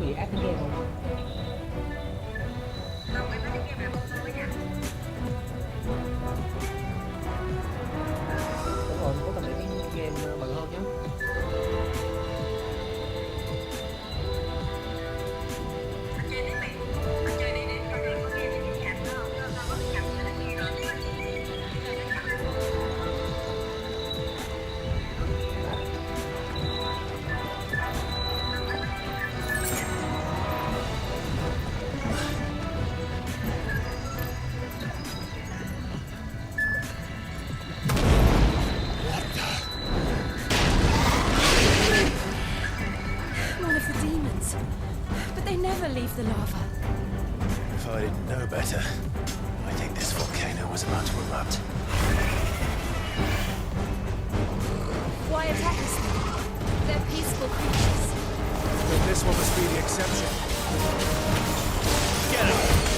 bị ác tính game không? Không, em nói tiếng game là không sao nha. Đúng rồi, có cần để cái game bận hơn nhé. Anh chơi đi mày. Anh chơi đi coi coi có nghe những cái nhạc đó không? Tao có cái nhạc cho nó nghe rồi. One of the demons. But they never leave the lava. If I didn't know better, I think this volcano was about to erupt. Why attack us now? They're peaceful creatures. Then this one must be the exception. Get him!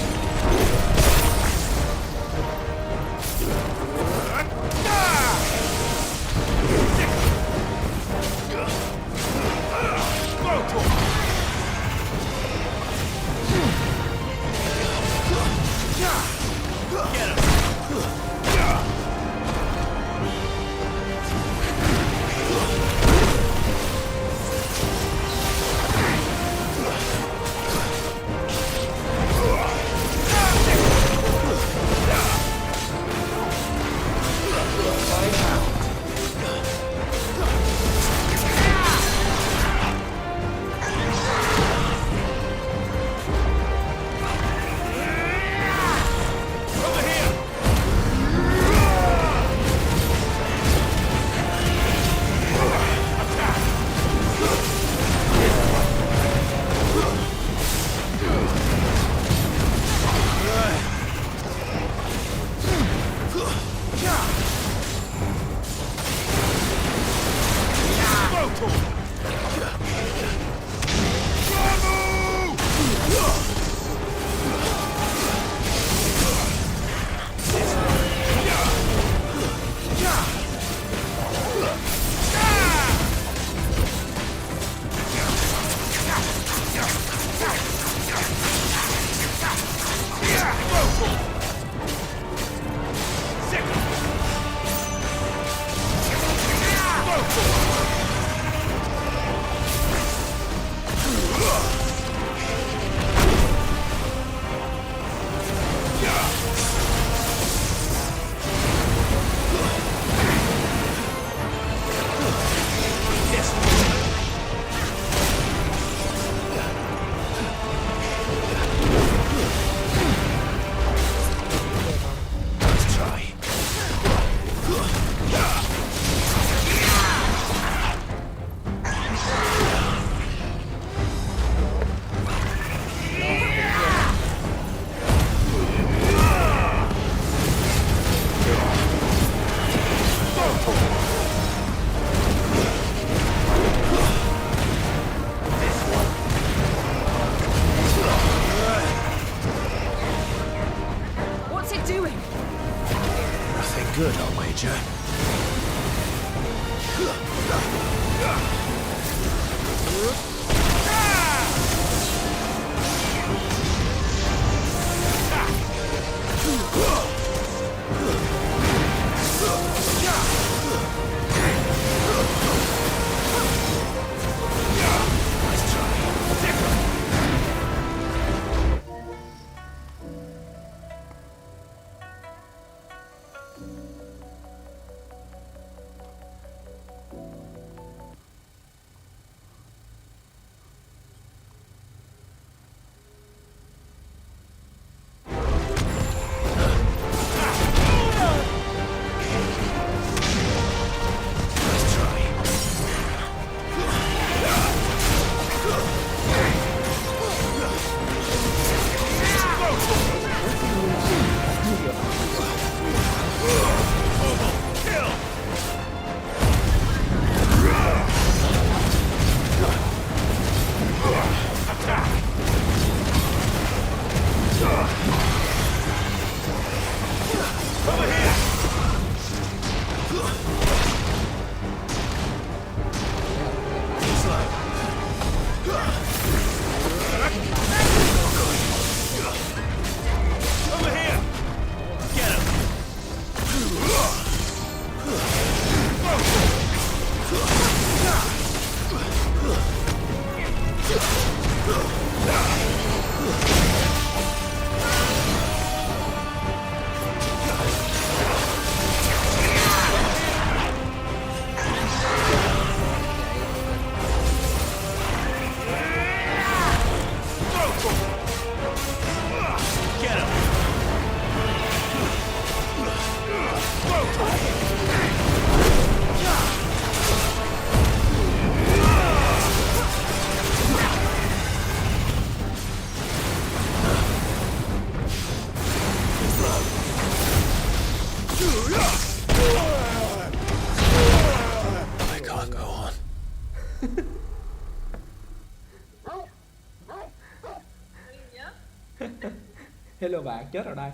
Hello bạn, chết rồi đây.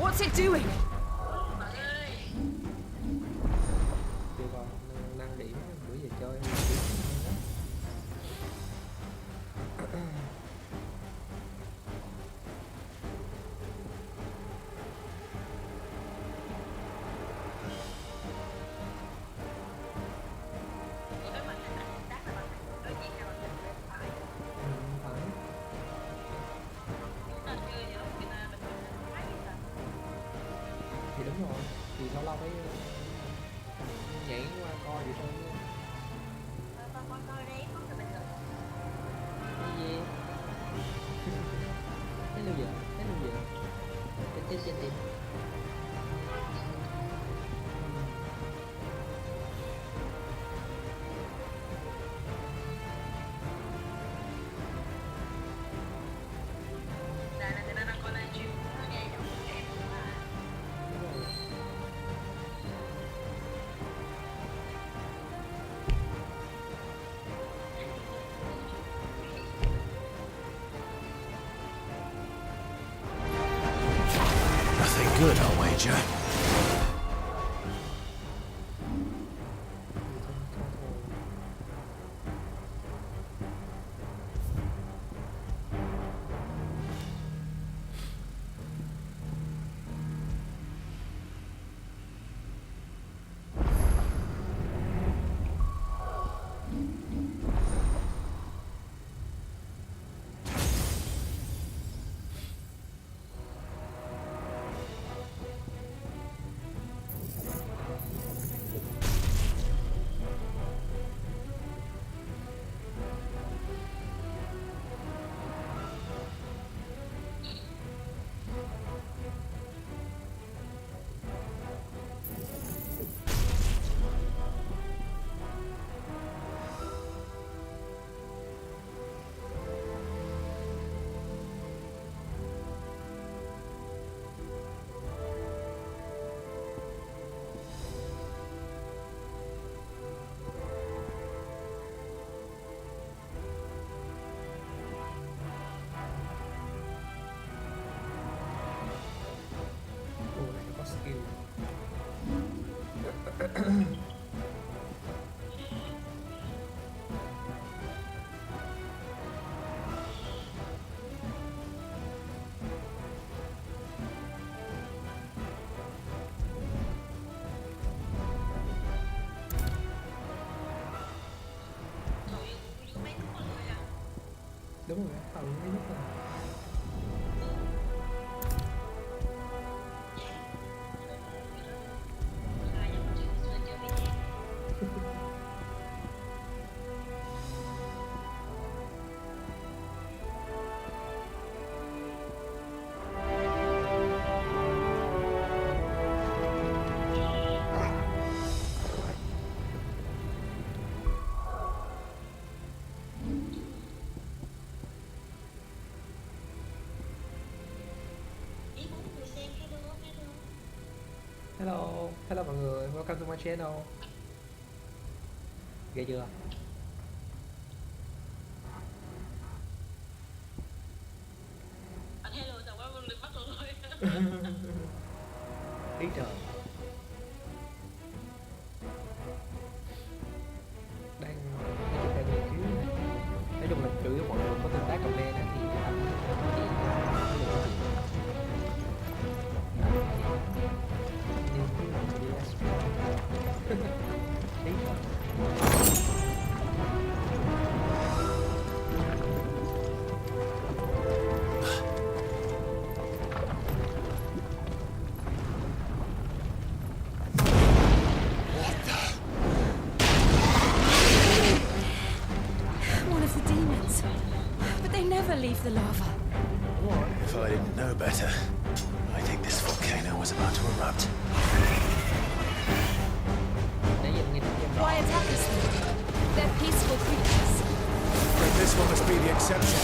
What's it doing? Chưa còn năng điểm bữa giờ chơi. Phải. Thì đúng rồi, thì lâu lâu phải nhảy qua coi vậy thôi. Cái gì? Thấy lưu vậy? Thấy lưu vậy? Trên tim. Nothing good, I'll wager. Có skill. Đúng rồi, tao cũng thấy lúc này. Hello mọi người, welcome to my channel. Ghê chưa? Anh hello chào quá Vương được bắt rồi. Ý trời. Đang nghiên cứu. Nói chung là chủ yếu mọi người có tương tác comment á thì anh chỉ One of the demons. But they never leave the lava. If I didn't know better, I think this volcano was about to erupt. Why attack us then? They're peaceful creatures. Then this one must be the exception.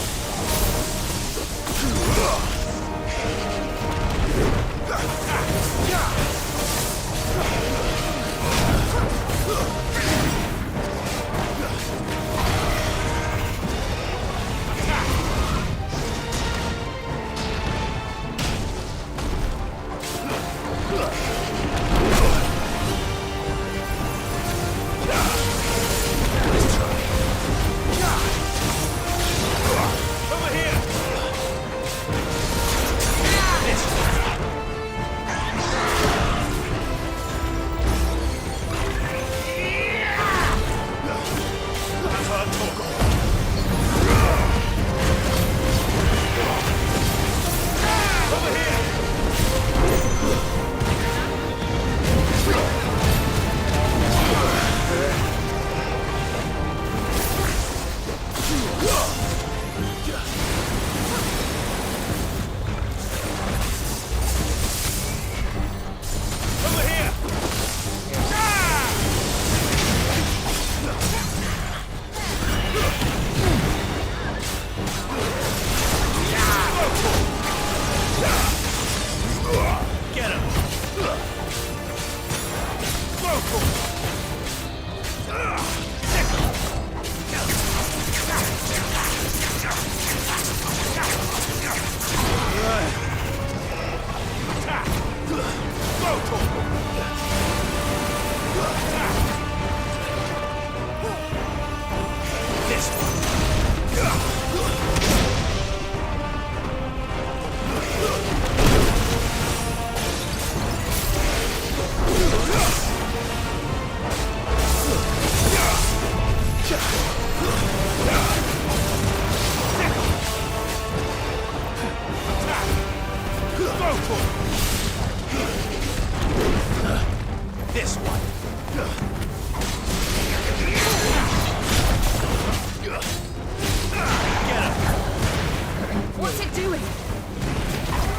What's it doing?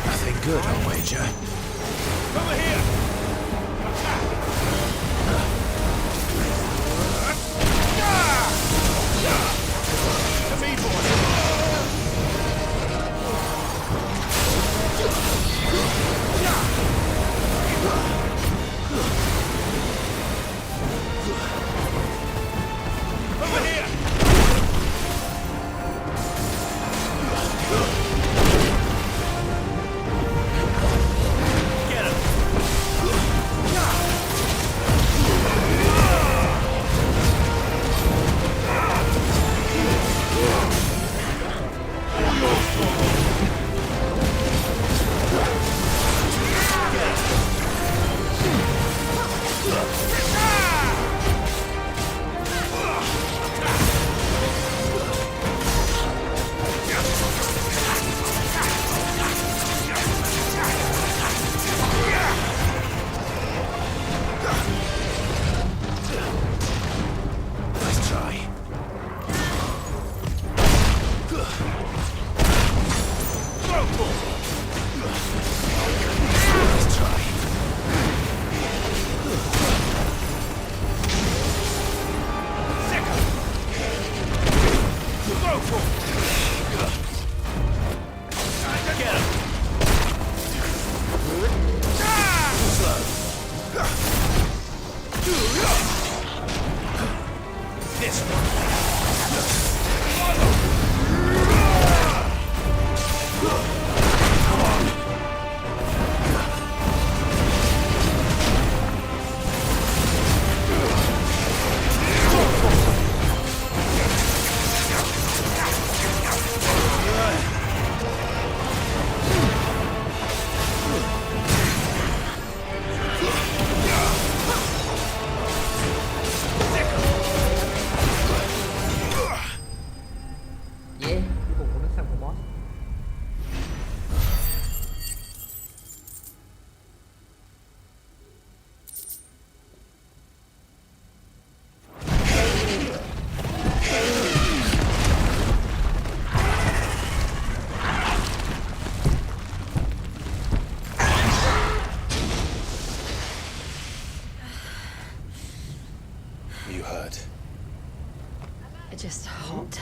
Nothing good, I'll wager. Over here! To me, over here! Get him! Nice try. Nice try. Go for it! Get him! This one. Yeah, cuối cùng cũng đã xong một boss. You hurt. Just hot.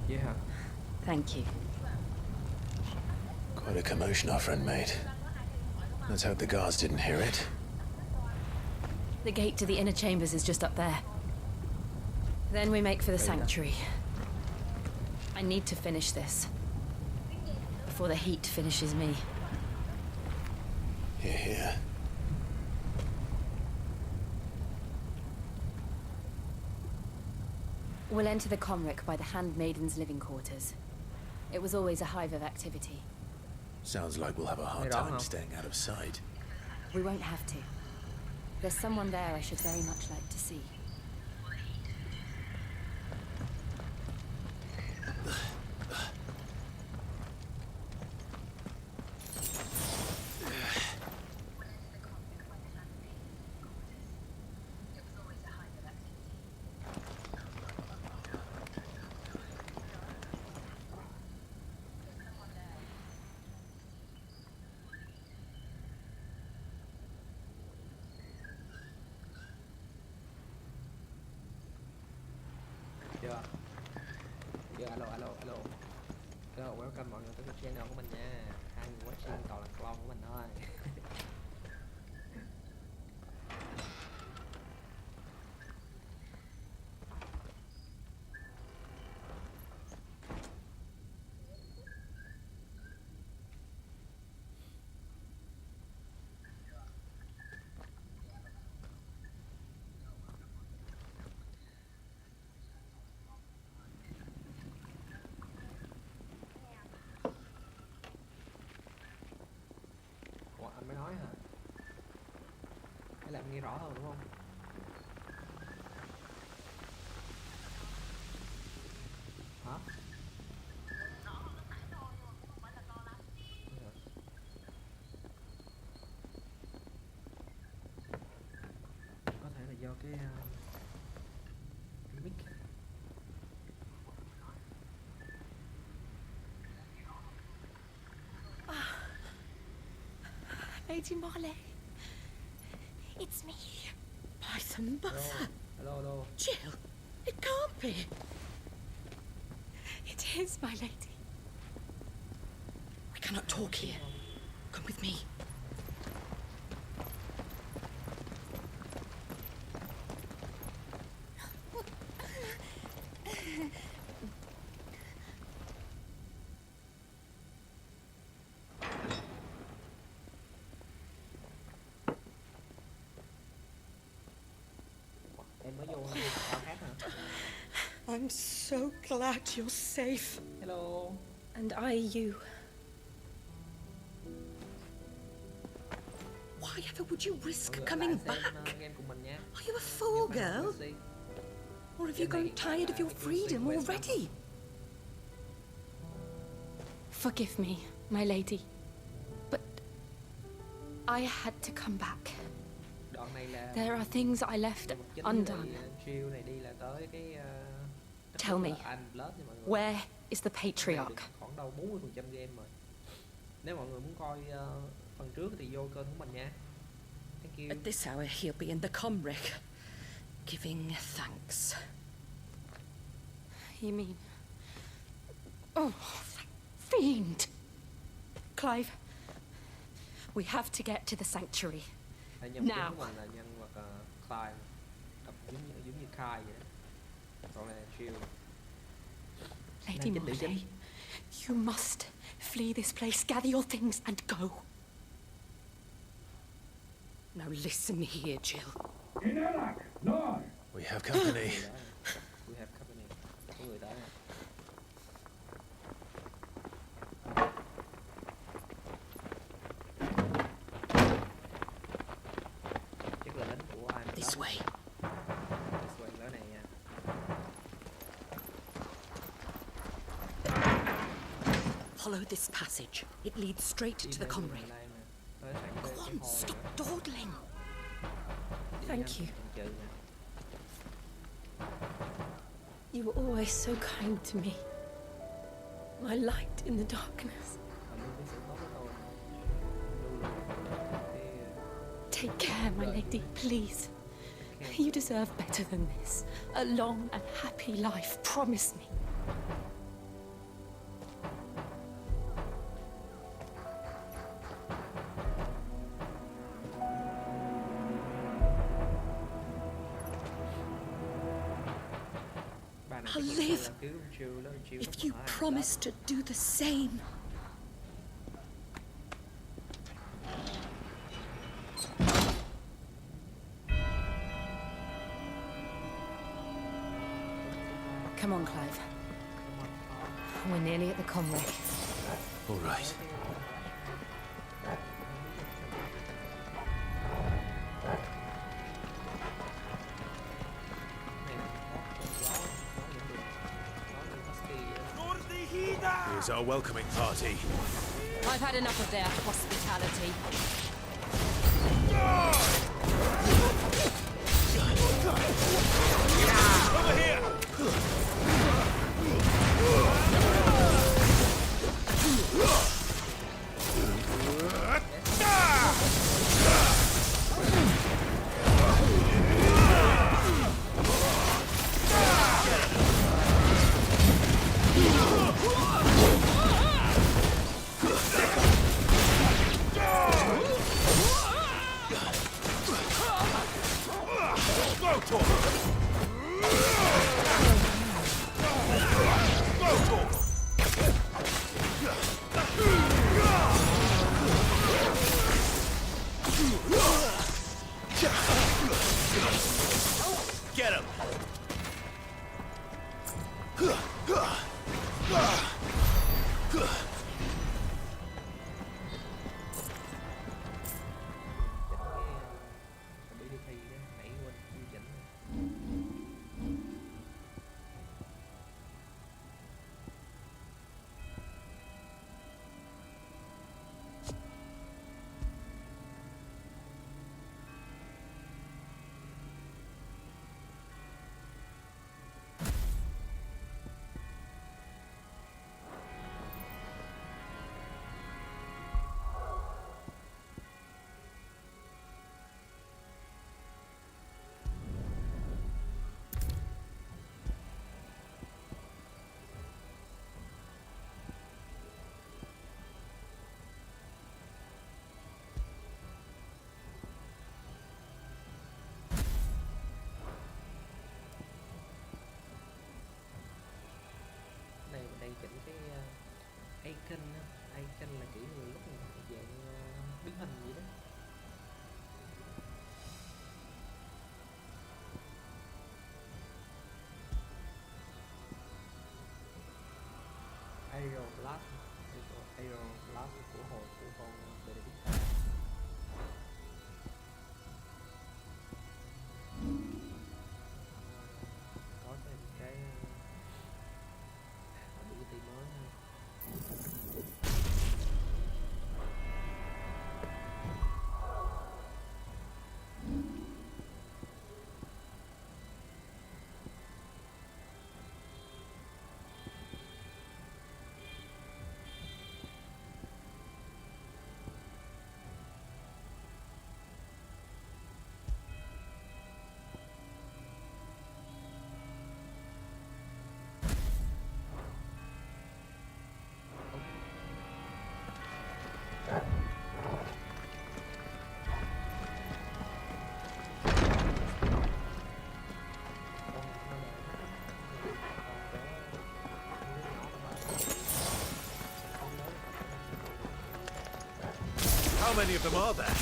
Yeah hả? Thank you. Quite a commotion our friend made. Let's hope the guards didn't hear it. The gate to the inner chambers is just up there. Then we make for the sanctuary. I need to finish this. Before the heat finishes me. Here, here. We'll enter the Comric by the Handmaiden's living quarters. It was always a hive of activity. Sounds like we'll have a hard Hey, time Ronald. staying out of sight. We won't have to. There's someone there I should very much like to see. Chưa? Giờ alo alo alo. Hello, welcome mọi người tới cái channel của mình nha. Hai người watching toàn là clone của mình thôi. Ủa, anh mới nói hả? Hay là em nghe rõ hơn đúng không? Hả? Có thể là do cái mic. Lady Marley. It's me. Python Buffer. Hello. Jill, it can't be. It is, my lady. We cannot talk here. Come with me. Em mới vô tao khác hả? I'm so glad you're safe. Hello. And I you. Why ever would you risk Mọi người coming lại xem, back? game cùng mình nha. Are you a fool, Game này girl? Lucy. Or have you grown tired of your freedom already? Forgive me, my lady. But I had to come back. Đoạn này là There are things I left nhân vật chính undone. với lại Jill này đi là tới cái đất Tell nước me, là Anh Blood nha mọi người. Where is the Cái này patriarch? được khoảng đâu 40% game rồi. Nếu mọi người muốn coi phần trước thì vô kênh của mình nha. Thank you. At this hour, he'll be in the comrec, giving thanks. You mean... Oh, that fiend! Clive, we have to get to the sanctuary. Nhân vật chính Now. của mình là nhân vật Clive, giống như Kai vậy đó. Còn này là Jill. Lady Nam chính nữ chính. Marley, you must flee this place, gather your things and go. Now listen here, Jill. We have company. We have company. Có người tới nè. Chắc là lính của ai This way. This way tới này nha. Follow this passage. It leads straight Đi to the theo comrec. đường này nè. Tới thẳng cái Go on, hall stop nữa. dawdling. Đi Thank nhanh, you. chừng chừ nè. You were always so kind to me. My light in the darkness. Và luôn cái sự tốt với tôi. Luôn luôn cái Take care, my lady, please. You deserve better than this. A long and happy life, promise me. bà này I'll chắc là live làm cứu con Jill đó, Jill nó If còn you ai promise to do the same. Come on, Clive. We're nearly at the comrec. All right. Here's our welcoming party. I've had enough of their hospitality. Over here! Go for it! Go for it! Get him! bị đi thi đó nãy quên điều chỉnh rồi. chỉnh cái icon á. Icon là kiểu như lúc mình dạng biến hình vậy đó. Aero Blast của hồi của con Benedicta. Có thêm cái ability mới ha. How many of them are there?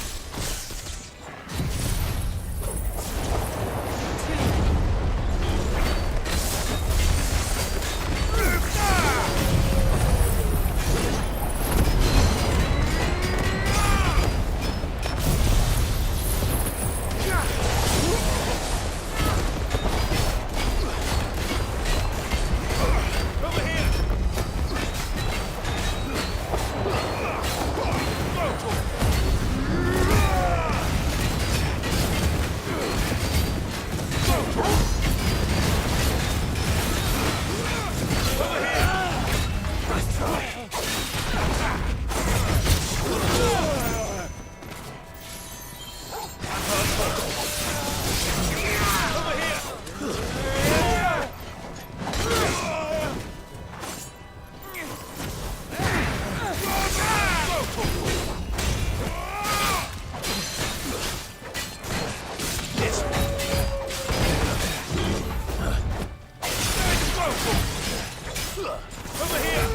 Over here!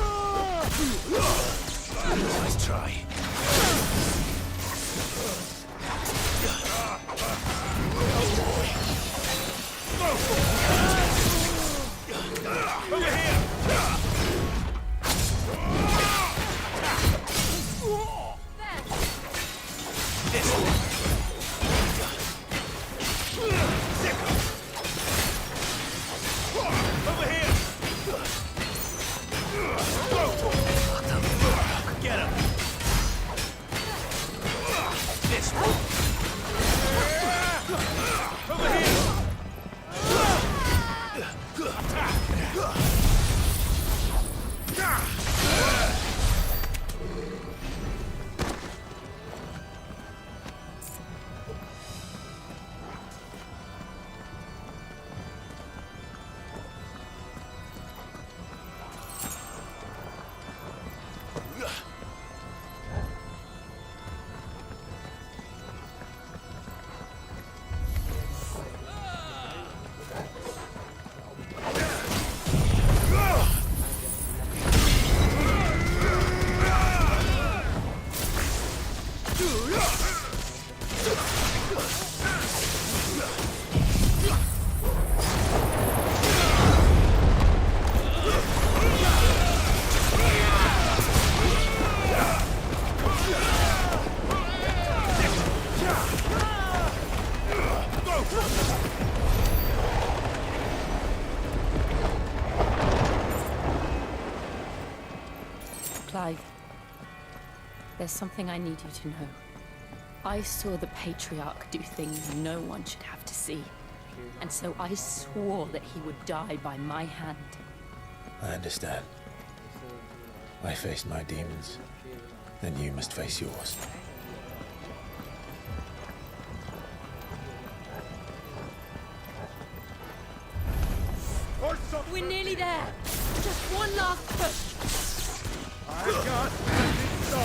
Nice try. Over here! Over here! Get him! This one! Over here! Clive, there's something I need you to know. I saw the Patriarch do things no one should have to see. And so I swore that he would die by my hand. I understand. I faced my demons. Then you must face yours. We're nearly there. Just one last push. I got so.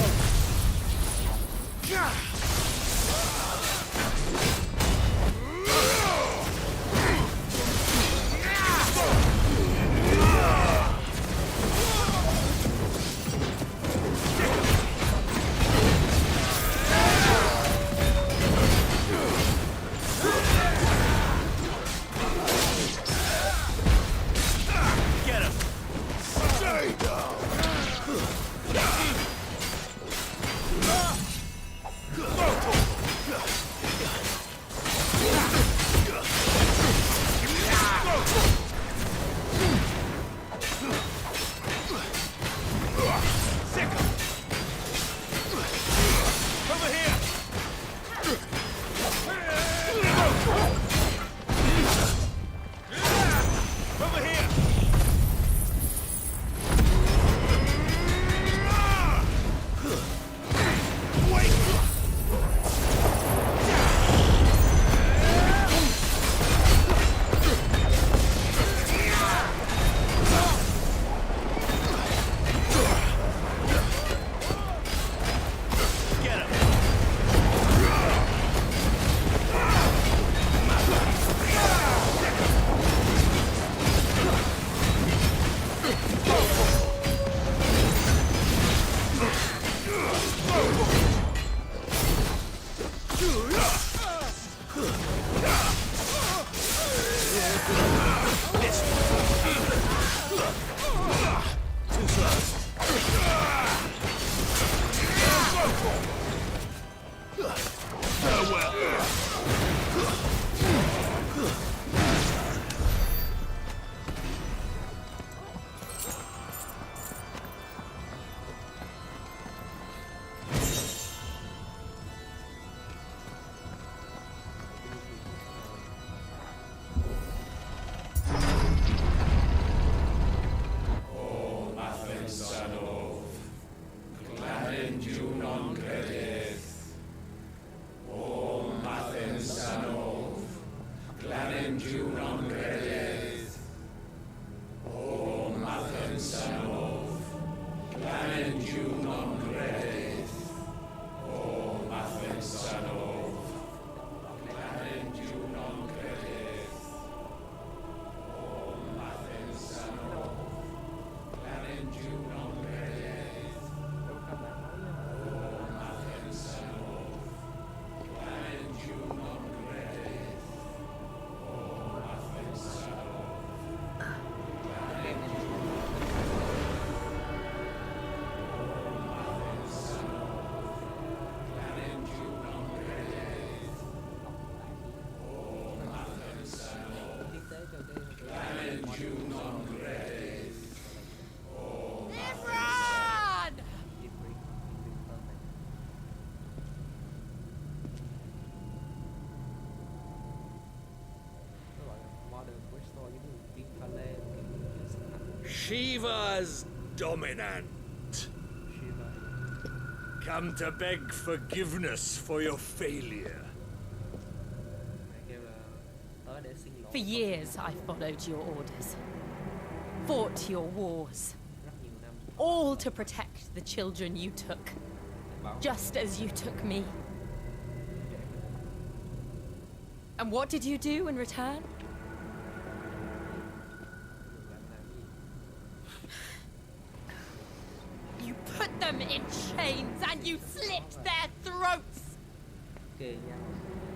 Shiva's dominant. Come to beg forgiveness for your failure. For years, I followed your orders, fought your wars, all to protect the children you took, just as you took me. And what did you do in return? You put them in chains and you slit their throats!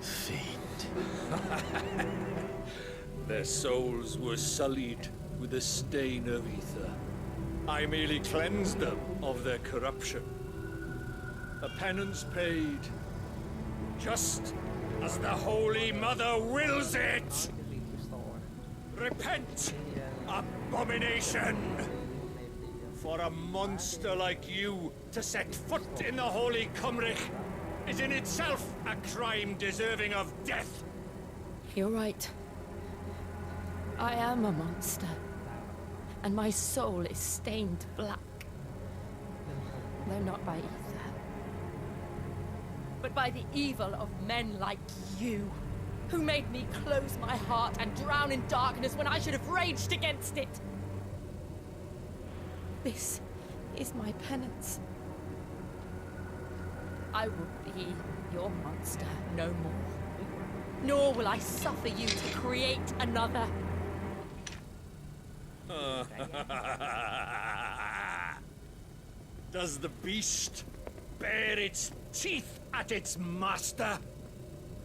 Fiend. Their souls were sullied with a stain of ether. I merely cleansed them of their corruption. A penance paid, just as the Holy Mother wills it! Repent, abomination! For a monster like you to set foot in the Holy Cymric is in itself a crime deserving of death. You're right. I am a monster. And my soul is stained black. Though not by ether. But by the evil of men like you, who made me close my heart and drown in darkness when I should have raged against it. This is my penance. I will be your monster no more. Nor will I suffer you to create another. Does the beast bare its teeth at its master?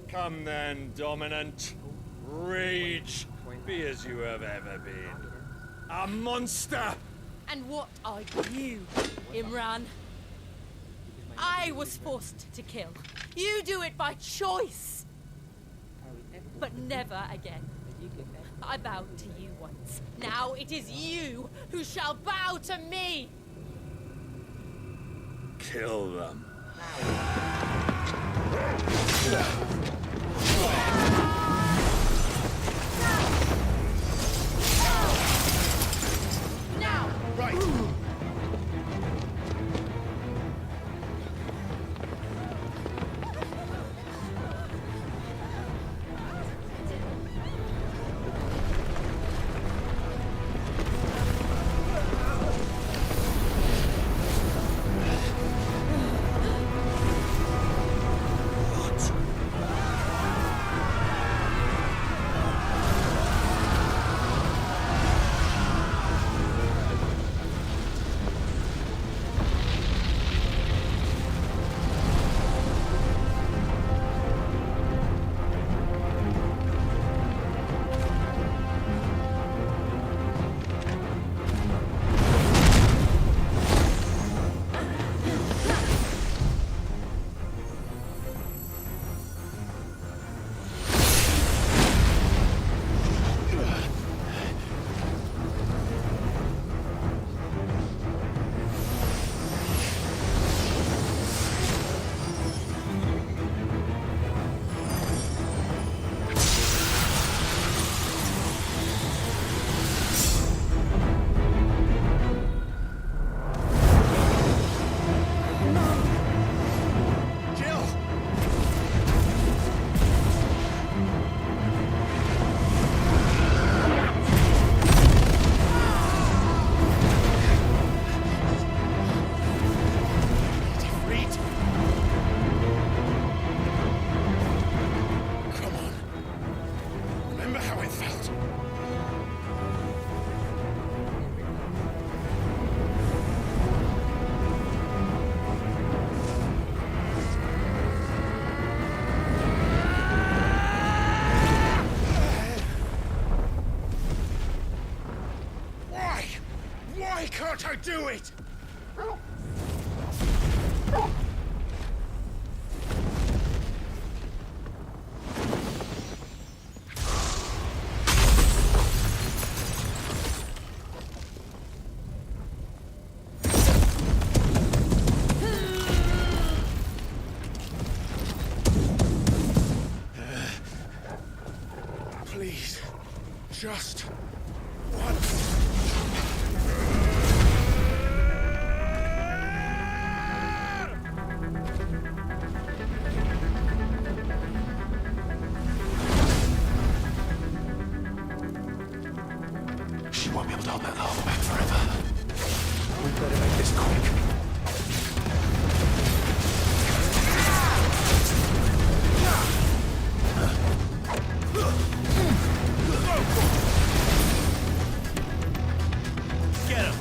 Come then, dominant. Rage, be as you have ever been. A monster! And what are you, Imran? I was forced to kill. You do it by choice. But never again. I bowed to you once. Now it is you who shall bow to me! Kill them. Now! Right. Don't do it! Please, just once. She won't be able to hold that lava back forever. We better make this quick. Get him!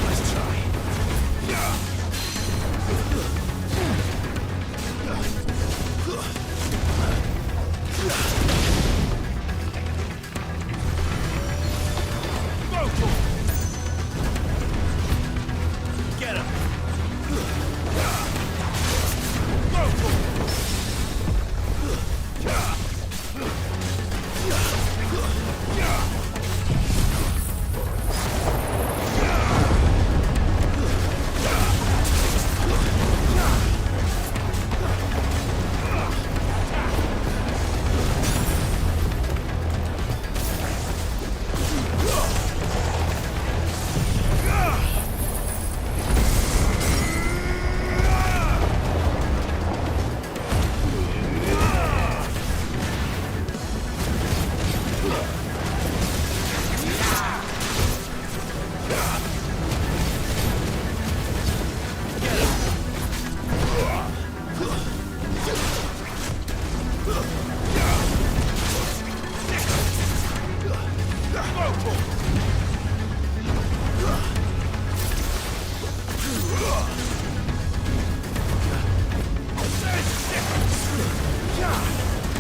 Let's try. Get him!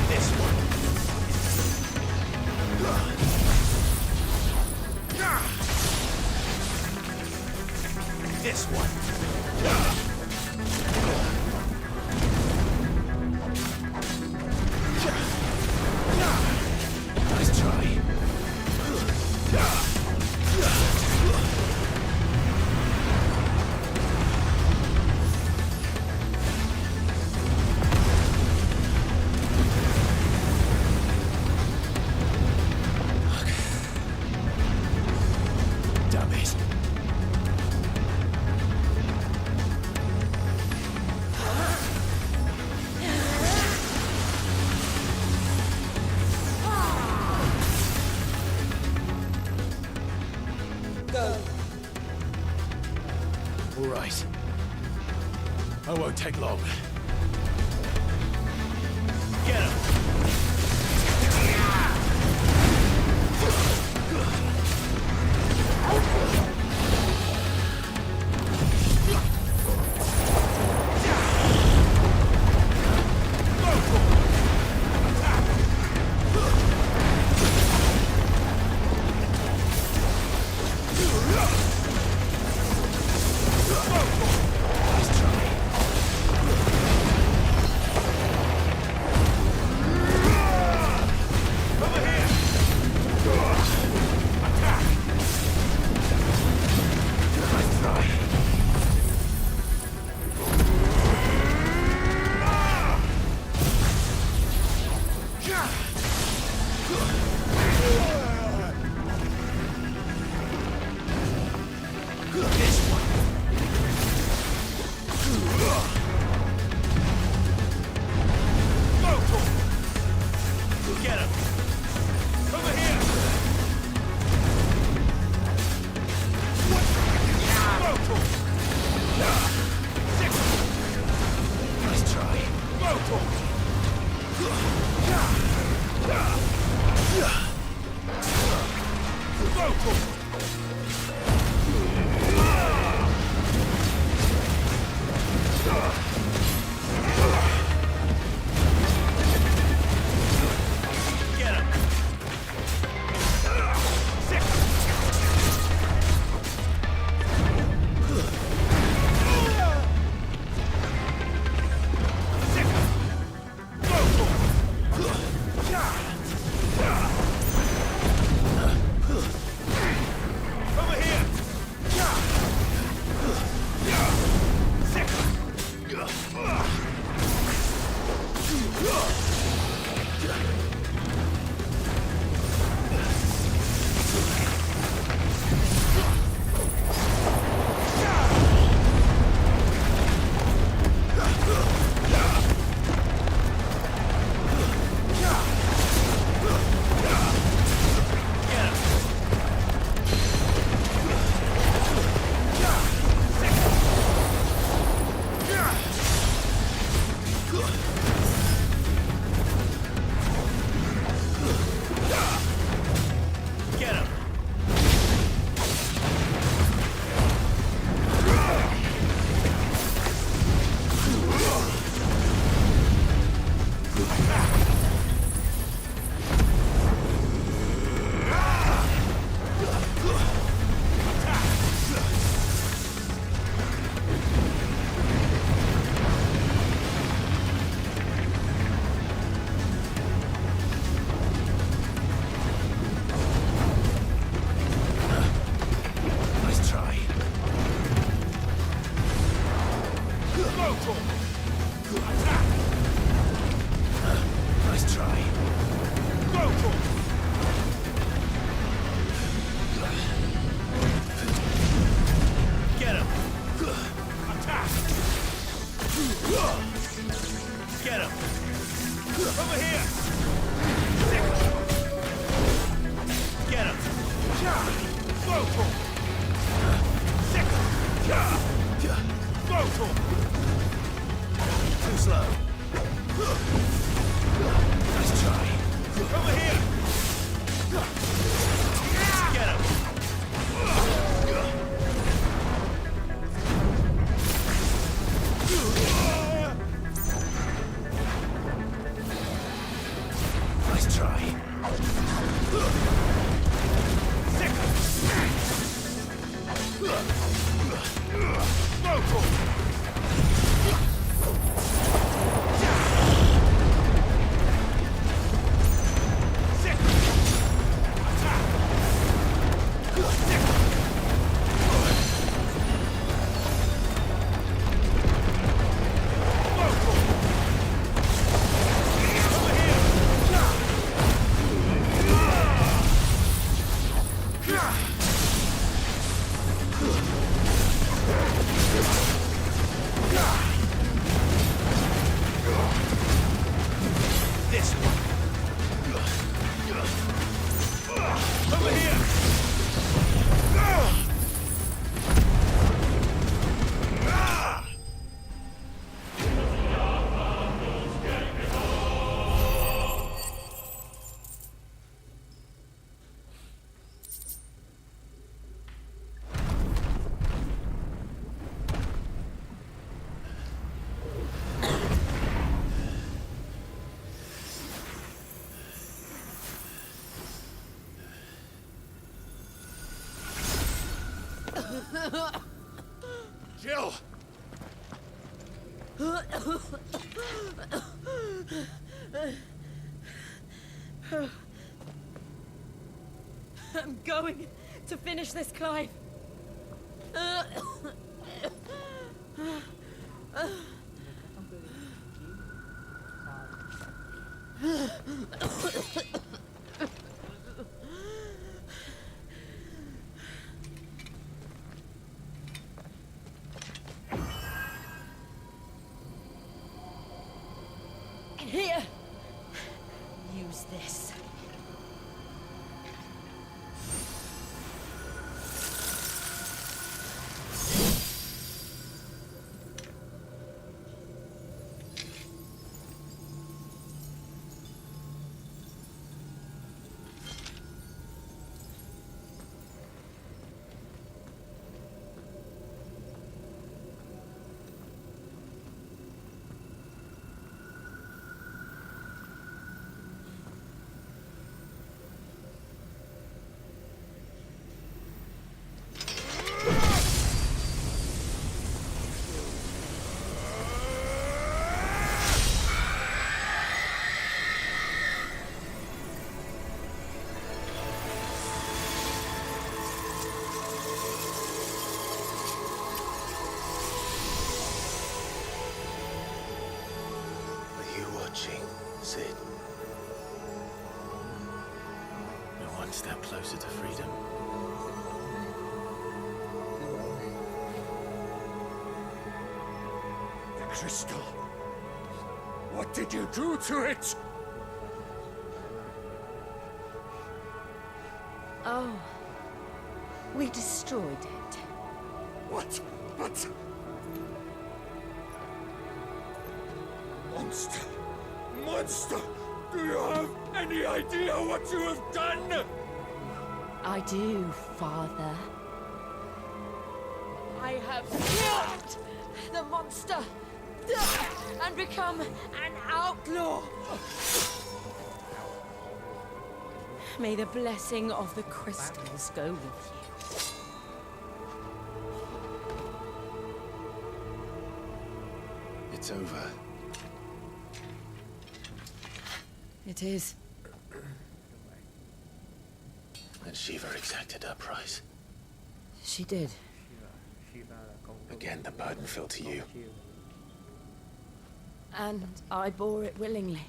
This one. This one. Nice try. Damn it. All right. I won't take long. Get him! Nice try. Over here! Attack! Nice try. This one. Get him! Over here! Nice try. Vocal! Nice try. Go for it! Get him! Attack! Get him! Over here! Get him! Go for it! Go for it! Too slow. Nice try. Over here! Get him! Nice try. Go for it! This one. Over here! Jill! I'm going to finish this, Clive. Here. Use this. Are you watching, Sid? We're one step closer to freedom. The crystal! What did you do to it? Oh. We destroyed it. What? But... Monster! Monster! Do you have any idea what you have done? I do, Father. I have killed the monster and become an outlaw. May the blessing of the crystals go with you. It's over. It is. And Shiva exacted her price. She did. Again, the burden fell to you. And I bore it willingly.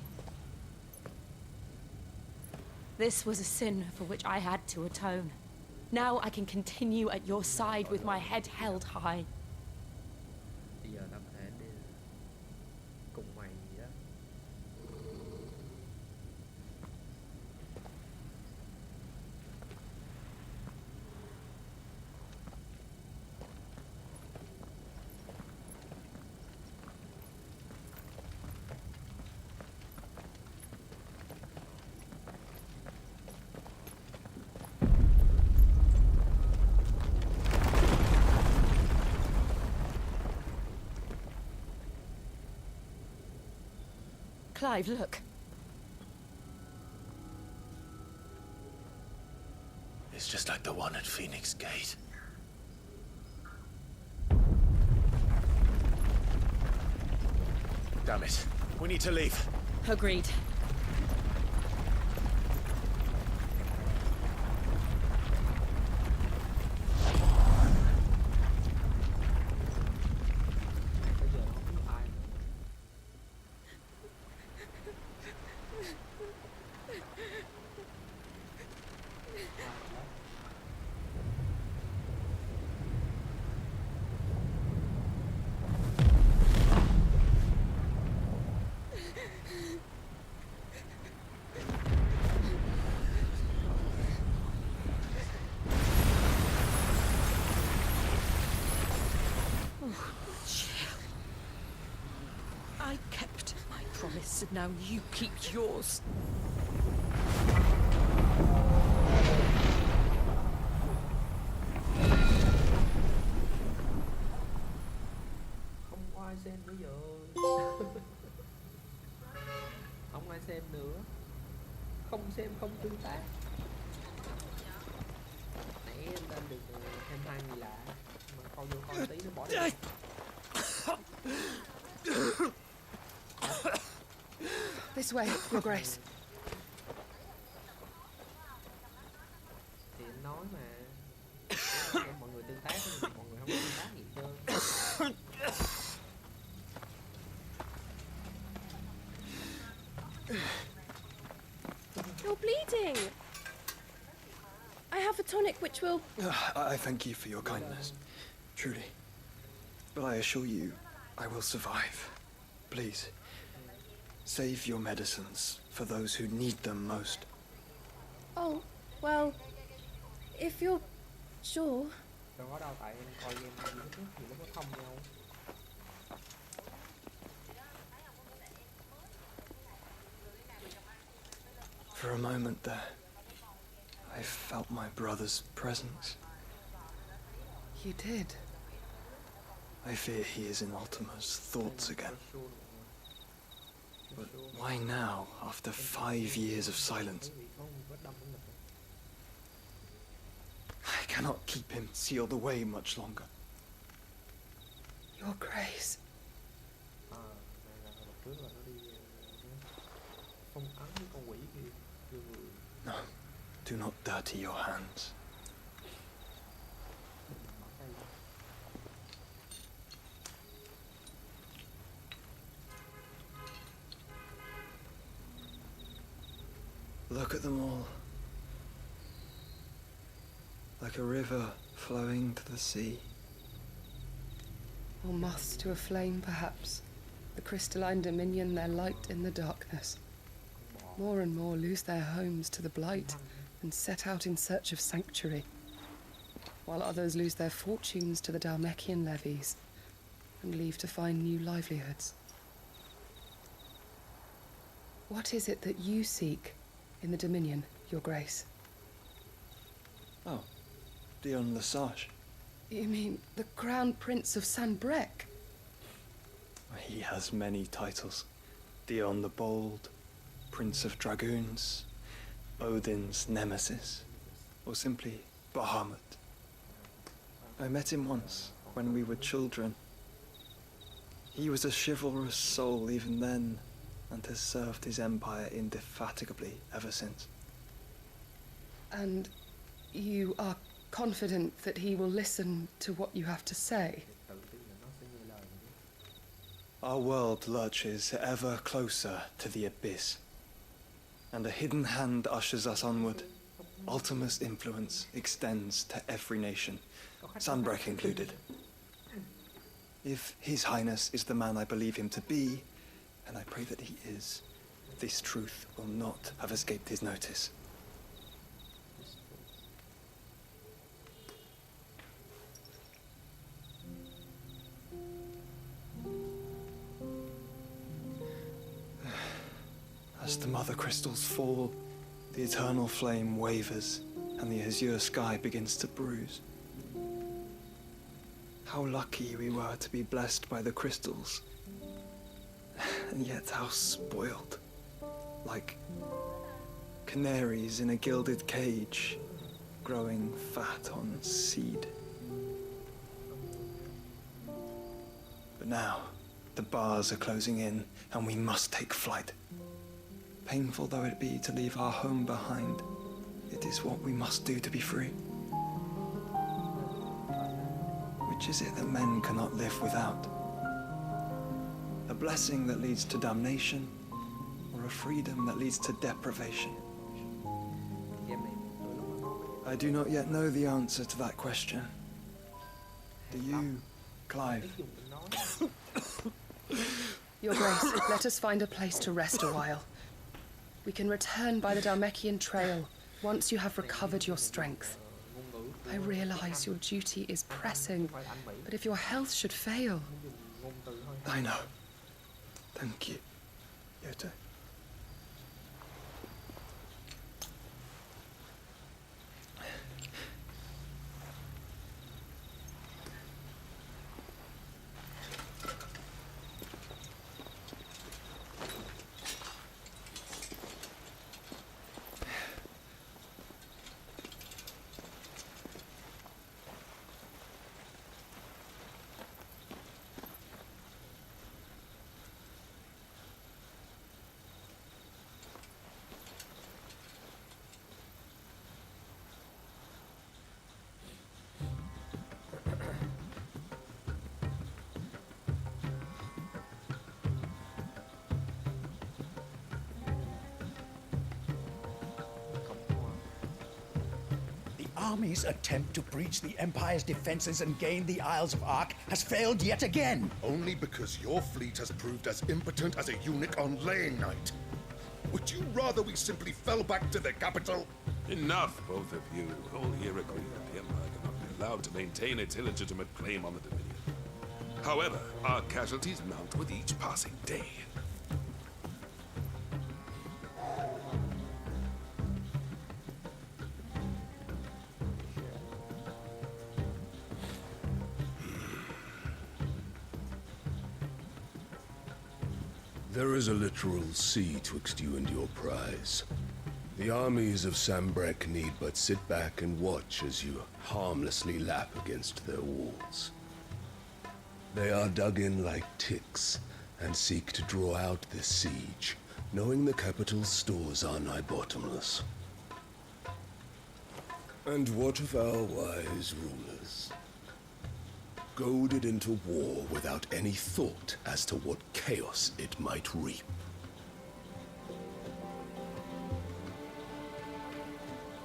This was a sin for which I had to atone. Now I can continue at your side with my head held high. Bây giờ tao có thể đi cùng mày gì đó. Clive, look. It's just like the one at Phoenix Gate. Damn it. We need to leave. Agreed. Bây giờ nó không biết ai nữa. I kept my promise, and now you keep yours. Không có ai xem nữa giờ. Không ai xem nữa. Không xem không tương tác. Nãy em lên được thêm 2 người lạ mà coi vô coi tí nó bỏ đi. This way, Your Grace. Thì anh nói mà em mọi người tương tác nhưng mọi người không có tương tác gì hết trơn. You're bleeding. I have a tonic which will... I thank you for your kindness, truly. But I assure you, I will survive. Please, save your medicines for those who need them most. Oh, well, if you're sure. Đâu có đâu, tại em coi game thì nó có thông nhau. For a moment there, I felt my brother's presence. You did. I fear he is in Ultima's thoughts again. But why now, after 5 years of silence? I cannot keep him sealed away much longer. Your Grace. No, do not dirty your hands. Look at them all. Like a river flowing to the sea. Or moths to a flame, perhaps. The crystalline dominion their light in the darkness. More and more lose their homes to the blight and set out in search of sanctuary, while others lose their fortunes to the Dalmekian levies and leave to find new livelihoods. What is it that you seek in the Dominion, Your Grace? Oh, Dion Lesage. You mean the Crown Prince of Sanbrec? He has many titles. Dion the Bold, Prince of Dragoons, Odin's Nemesis, or simply Bahamut. I met him once, when we were children. He was a chivalrous soul even then, and has served his empire indefatigably ever since. And you are confident that he will listen to what you have to say? Our world lurches ever closer to the abyss, and a hidden hand ushers us onward. Ultima's influence extends to every nation, Sanbreque included. If His Highness is the man I believe him to be, and I pray that he is, this truth will not have escaped his notice. As the mother crystals fall, the eternal flame wavers, and the azure sky begins to bruise. How lucky we were to be blessed by the crystals, and yet how spoiled. Like canaries in a gilded cage, growing fat on seed. But now, the bars are closing in, and we must take flight. Painful though it be to leave our home behind, it is what we must do to be free. Which is it that men cannot live without? A blessing that leads to damnation, or a freedom that leads to deprivation? I do not yet know the answer to that question. Do you, Clive? Your Grace, let us find a place to rest a while. We can return by the Dalmekian trail once you have recovered your strength. I realize your duty is pressing, but if your health should fail... I know. Thank you, Yoto. Army's attempt to breach the Empire's defenses and gain the Isles of Ark has failed yet again. Only because your fleet has proved as impotent as a eunuch on laying night. Would you rather we simply fell back to the capital? Enough, both of you. All here agree that the Empire cannot be allowed to maintain its illegitimate claim on the Dominion. However, our casualties mount with each passing day. There is a literal sea twixt you and your prize. The armies of Sanbreque need but sit back and watch as you harmlessly lap against their walls. They are dug in like ticks and seek to draw out this siege, knowing the capital's stores are nigh bottomless. And what of our wise rulers? Goaded into war without any thought as to what chaos it might reap.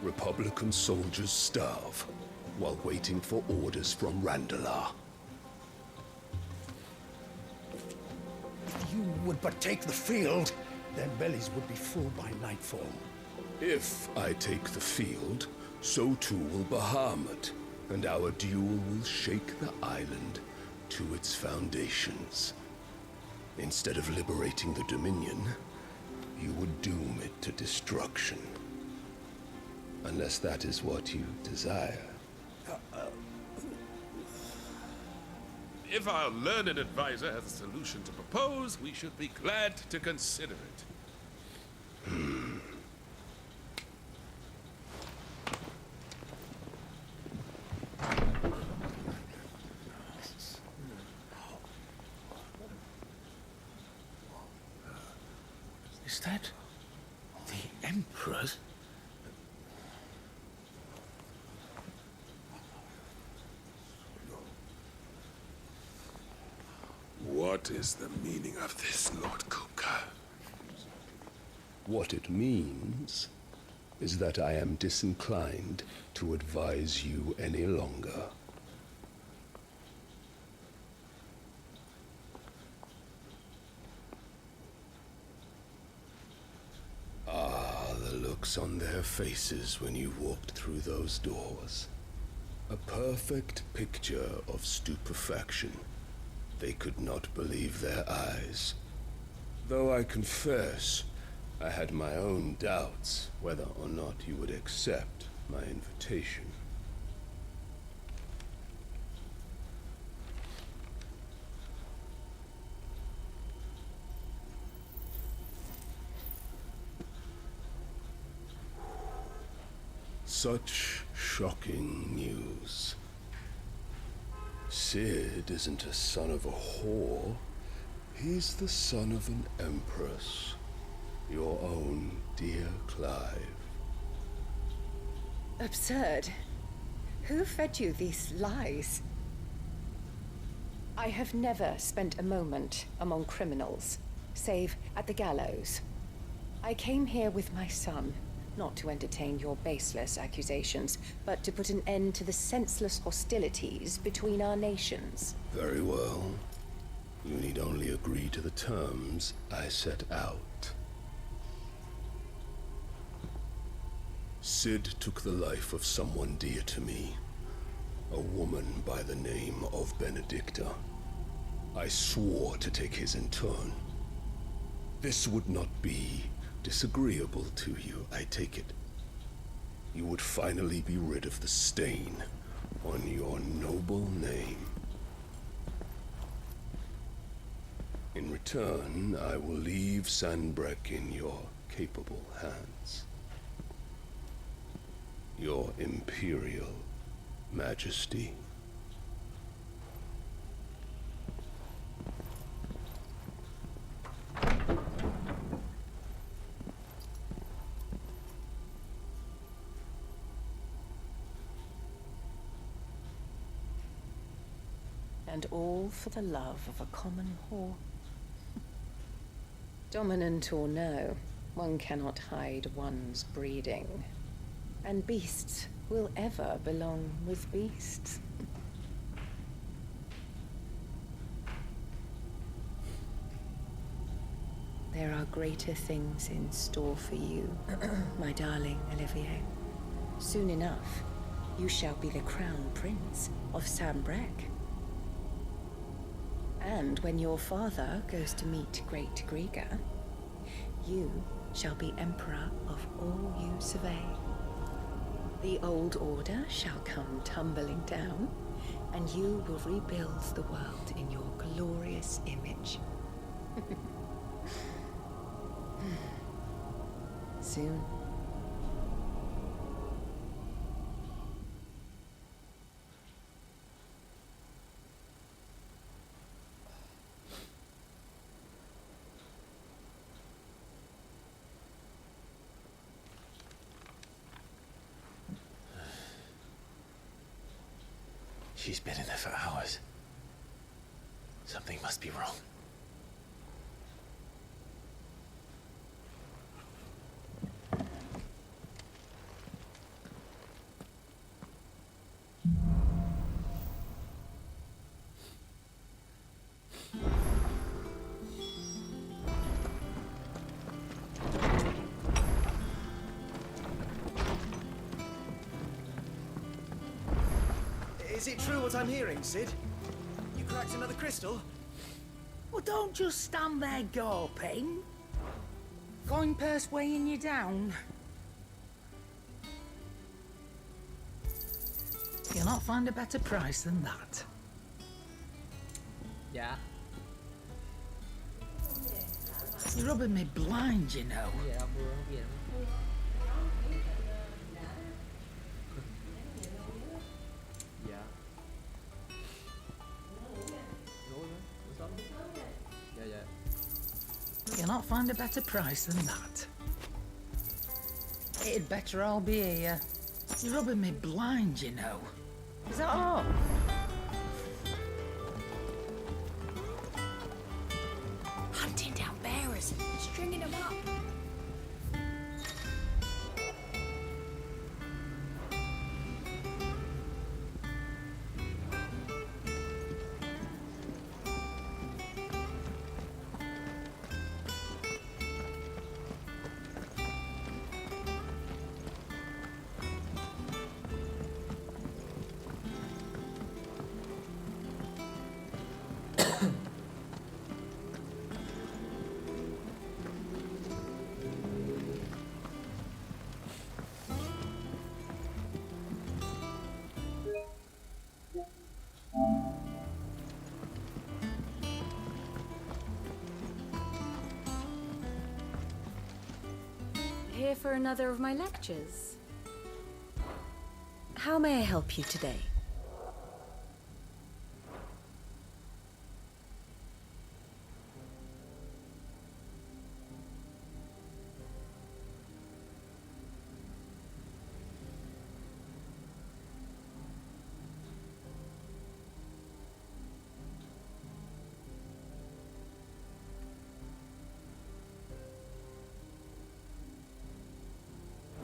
Republican soldiers starve while waiting for orders from Randalar. If you would but take the field, their bellies would be full by nightfall. If I take the field, so too will Bahamut, and our duel will shake the island to its foundations. Instead of liberating the Dominion, you would doom it to destruction. Unless that is what you desire. If our learned advisor has a solution to propose, we should be glad to consider it. Is that the Emperor's? What What is the meaning of this, Lord Kupka? What it means is that I am disinclined to advise you any longer. Ah, the looks on their faces when you walked through those doors. A perfect picture of stupefaction. They could not believe their eyes. Though I confess, I had my own doubts whether or not you would accept my invitation. Such shocking news. Sid isn't a son of a whore. He's the son of an empress. Your own dear Clive. Absurd. Who fed you these lies? I have never spent a moment among criminals, save at the gallows. I came here with my son, not to entertain your baseless accusations, but to put an end to the senseless hostilities between our nations. Very well. You need only agree to the terms I set out. Sid took the life of someone dear to me, a woman by the name of Benedicta. I swore to take his in turn. This would not be disagreeable to you, I take it. You would finally be rid of the stain on your noble name. In return, I will leave Sanbreque in your capable hands. Your Imperial Majesty. And all for the love of a common whore. Dominant or no, one cannot hide one's breeding. And beasts will ever belong with beasts. There are greater things in store for you, my darling Olivier. Soon enough, you shall be the crown prince of Sanbreque. And when your father goes to meet Great Griga, you shall be emperor of all you survey. The old order shall come tumbling down, and you will rebuild the world in your glorious image. Soon. She's been in there for hours. Something must be wrong. Is it true what I'm hearing, Sid? You cracked another crystal? Well, don't just stand there gawping. Coin purse weighing you down. You'll not find a better price than that. Dạ. You're rubbing me blind, you know. Dạ đâu mưa không gì đâu. Dạ. Dạ dạ. You'll not find a better price than that. It'd better all be here. You're rubbing me blind, you know. Is that all? stringing them up. Here for another of my lectures. How may I help you today?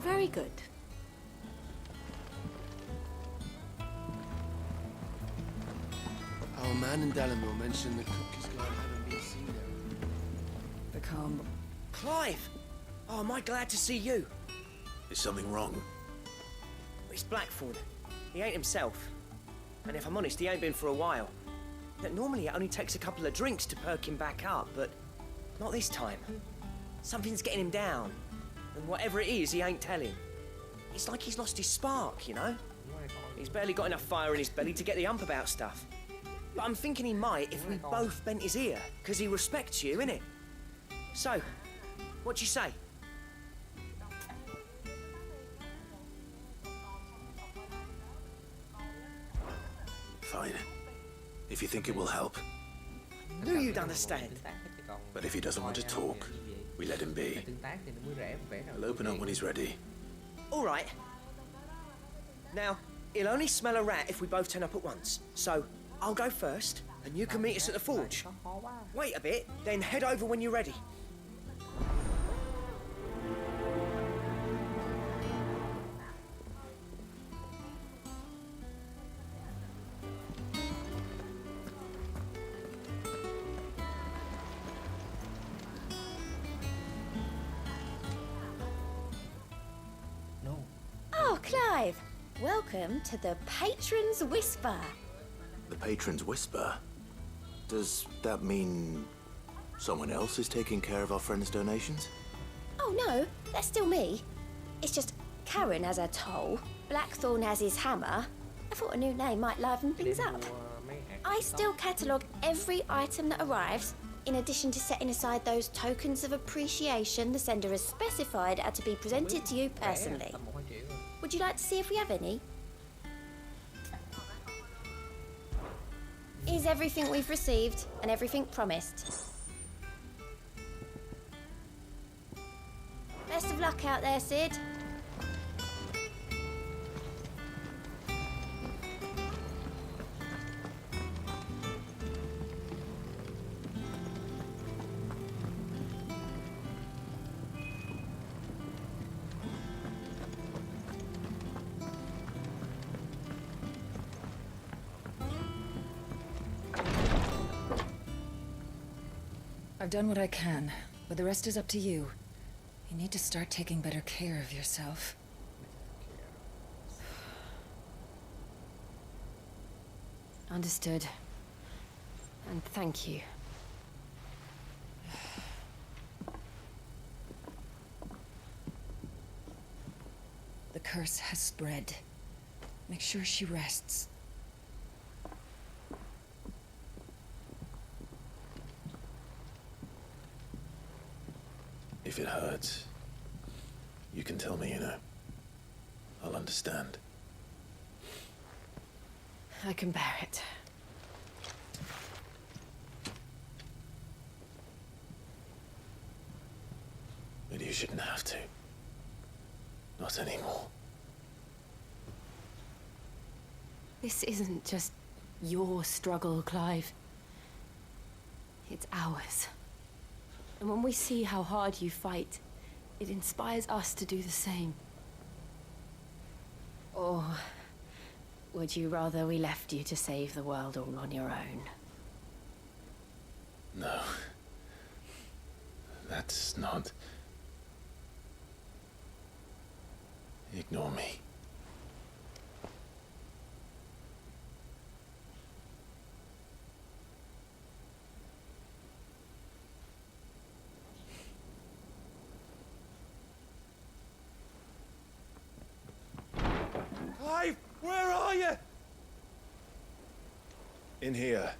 Very good. Our man in Dalamore mentioned the cook is glad I haven't been seen there. The calm. Clive! Oh, am I glad to see you? Is something wrong? It's Blackthorn. He ain't himself. And if I'm honest, he ain't been for a while. Now, normally it only takes a couple of drinks to perk him back up, but not this time. Something's getting him down. And whatever it is, he ain't telling. It's like he's lost his spark, you know? He's barely got enough fire in his belly to get the ump about stuff. But I'm thinking he might if we both bent his ear, because he respects you, innit? So, what you say? Fine. If you think it will help. Knew you'd understand. But if he doesn't want to talk, we let him be. I'll open up when he's ready. All right. Now, he'll only smell a rat if we both turn up at once. So, I'll go first, and you can meet us at the forge. Wait a bit, then head over when you're ready. Oh, Clive! Welcome to the Patron's Whisper. The Patron's Whisper? Does that mean someone else is taking care of our friend's donations? Oh no, that's still me. It's just Karen has her toll, Blackthorn has his hammer. I thought a new name might liven things up. I still catalogue every item that arrives, in addition to setting aside those tokens of appreciation the sender has specified are to be presented to you personally. Would you like to see if we have any? Is everything we've received and everything promised. Best of luck out there, Sid. I've done what I can, but the rest is up to you. You need to start taking better care of yourself. Understood. And thank you. The curse has spread. Make sure she rests. If it hurts, you can tell me, you know. I'll understand. I can bear it. But you shouldn't have to. Not anymore. This isn't just your struggle, Clive. It's ours. And when we see how hard you fight, it inspires us to do the same. Or would you rather we left you to save the world all on your own? No. That's not... Ignore me. Clive, where are you? In here.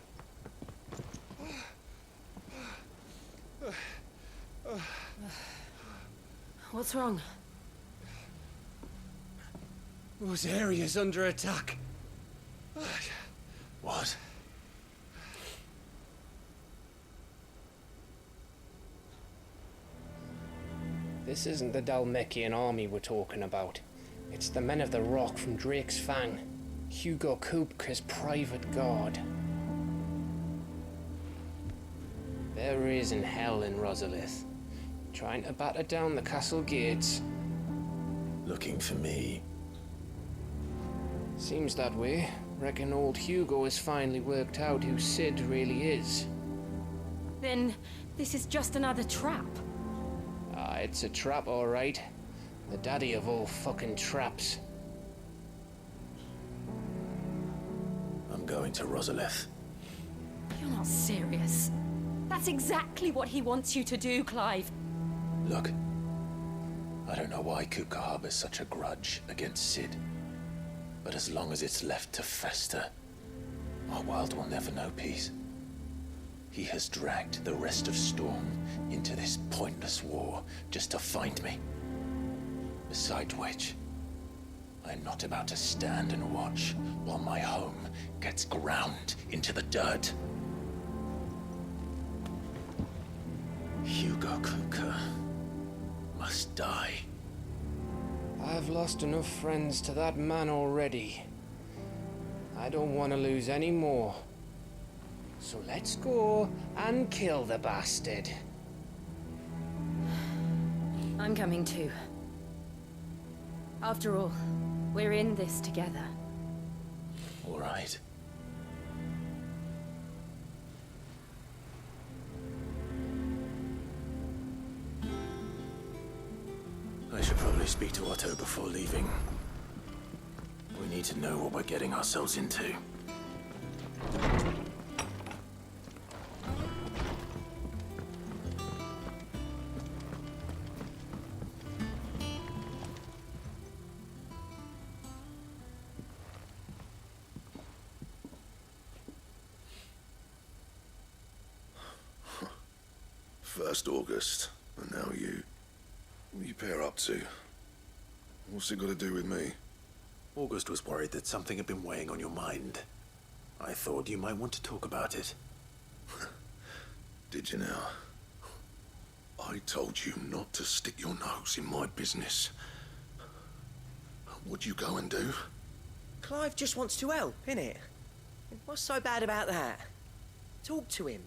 What's wrong? Those areas under attack. What? This isn't the Dalmekian army we're talking about. It's the men of the Rock from Drake's Fang. Hugo Kupka's private guard. There is in hell in Rosalith, trying to batter down the castle gates. Looking for me? Seems that way. Reckon old Hugo has finally worked out who Sid really is. Then this is just another trap. Ah, it's a trap, all right. The daddy of all fucking traps. I'm going to Rosalith. You're not serious. That's exactly what he wants you to do, Clive. Look, I don't know why Kupka harbors such a grudge against Sid. But as long as it's left to fester, our world will never know peace. He has dragged the rest of Storm into this pointless war just to find me. Besides which, I'm not about to stand and watch while my home gets ground into the dirt. Hugo Kupka must die. I've lost enough friends to that man already. I don't want to lose any more. So let's go and kill the bastard. I'm coming too. After all, we're in this together. All right. I should probably speak to Otto before leaving. We need to know what we're getting ourselves into. First August, and now you. What are you pair up to? What's it got to do with me? August was worried that something had been weighing on your mind. I thought you might want to talk about it. Did you now? I told you not to stick your nose in my business. What'd you go and do? Clive just wants to help, innit? What's so bad about that? Talk to him.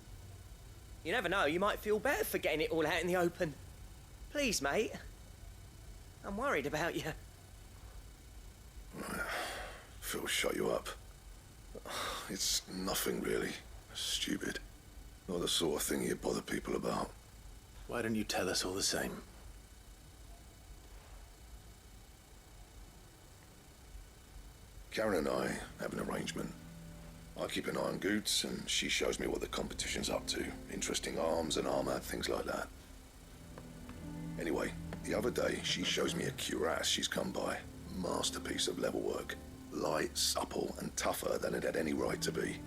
You never know, you might feel better for getting it all out in the open. Please, mate. I'm worried about you. Phil shut you up. It's nothing really. Stupid. Not the sort of thing you bother people about. Why don't you tell us all the same? Karen and I have an arrangement. I keep an eye on Goots, and she shows me what the competition's up to. Interesting arms and armor, things like that. Anyway, the other day, she shows me a cuirass she's come by. Masterpiece of level work. Light, supple, and tougher than it had any right to be.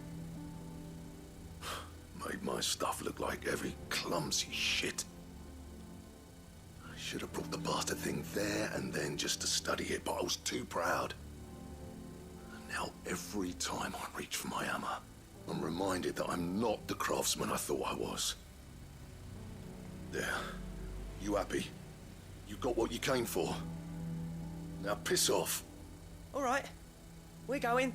Made my stuff look like every clumsy shit. I should have brought the bastard thing there and then just to study it, but I was too proud. Now, every time I reach for my hammer, I'm reminded that I'm not the craftsman I thought I was. There. You happy? You got what you came for? Now piss off. All right. We're going.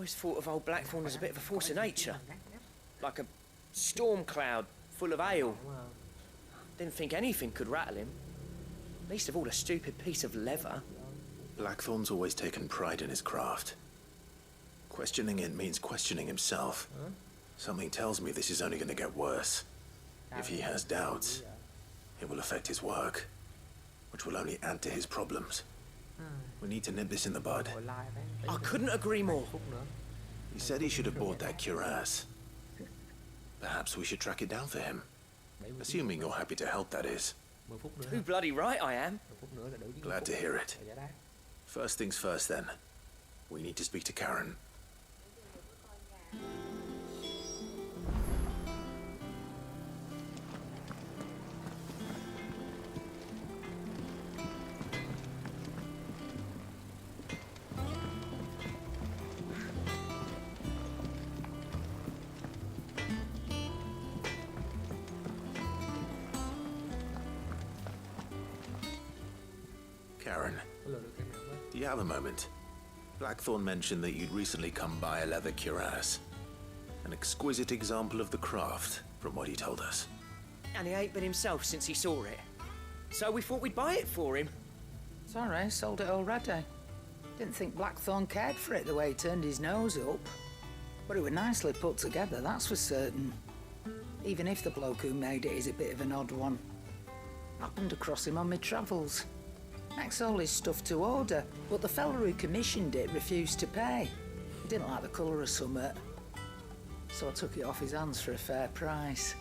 always thought of old Blackthorn as a bit of a force of nature. Like a storm cloud full of ale. Didn't think anything could rattle him. Least of all a stupid piece of leather. Blackthorn's always taken pride in his craft. Questioning it means questioning himself. Something tells me this is only going to get worse. If he has doubts, it will affect his work, which will only add to his problems. We need to nip this in the bud. I couldn't agree more. He said he should have bought that cuirass. Perhaps we should track it down for him. Assuming you're happy to help, that is. Too bloody right I am. Glad to hear it. First things first, then. We need to speak to Karen. Karen, do you have a moment? Blackthorn mentioned that you'd recently come by a leather cuirass. An exquisite example of the craft, from what he told us. And he ain't been himself since he saw it. So we thought we'd buy it for him. Sorry, sold it already. Didn't think Blackthorn cared for it the way he turned his nose up. But it was nicely put together, that's for certain. Even if the bloke who made it is a bit of an odd one. Happened across him on my travels. Next all his stuff to order, but the fella who commissioned it refused to pay. He didn't like the colour of summit. So I took it off his hands for a fair price.